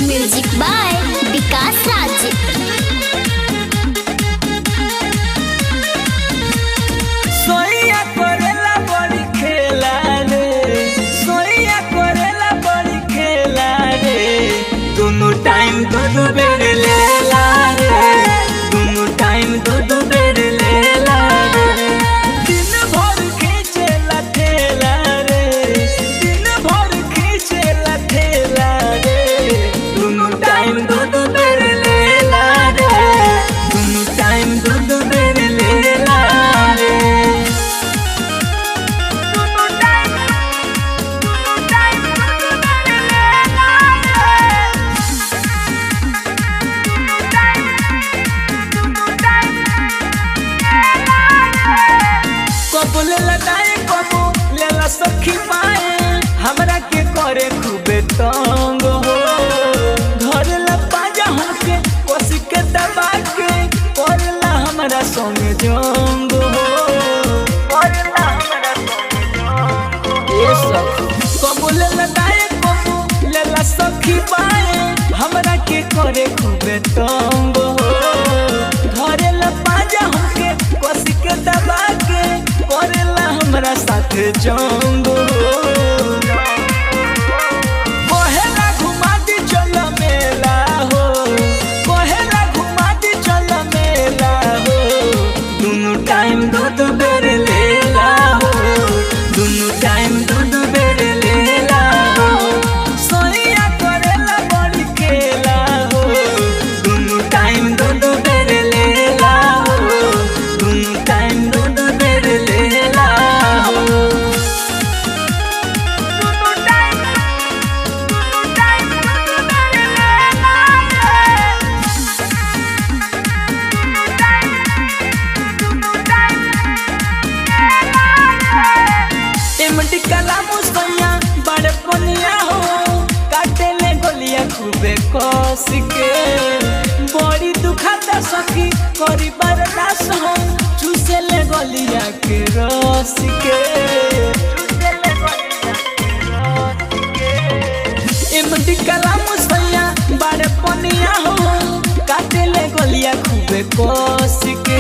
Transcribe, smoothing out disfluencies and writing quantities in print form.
Music by विकास राज। सोइया करेला बड़ी खेला रे, सोइया करेला बड़ी खेला रे, दोनों टाइम दूध बेर लेला रे, दोनों टाइम दूध बेर लेला रे, दिन भर खींचेला ठेला रे, दिन भर खींचेला ठेला रे, दोनों टाइम दूध बेर लेला रे, दोनों टाइम दूध बेर लेला रे। कबो ले लगाए कबो लेला सखी पाए, हमरा के करे खूबे तंग हो, घर ला पाजा हमके कोसी के दबा के करला हमरा संगे जंग हो, करला हमरा संगे जंग हो। ये सब कबो ले लगाए कबो लेला सखी पाए, हमरा के करे खूबे तंग हो, घर ला पाजा हमके कोसी के दबा के करेला हमरा साथ जंग हो। कहेला घुमा दी चल मेला हो, कहेला घुमा दी चल मेला हो, दोनों टाइम दूध बेर लेला हो, दोनों टाइम दूध बेर लेला हो, सोइया करेला बड़ी खेला हो, दोनों टाइम दूध बेर लेला हो, दोनों टाइम दूध बेर लेला हो। टिमटी कला मुसैया बड़े पनिया हो, काटे ले गोलिया खूबे कस के, बड़ी दुखाता सखी करी बर्दाश्त हो, चूसे ले गोलिया के रस के, टिमटी कला मुसैया बड़े पनिया हो, काटे ले गोलिया खूबे कस के,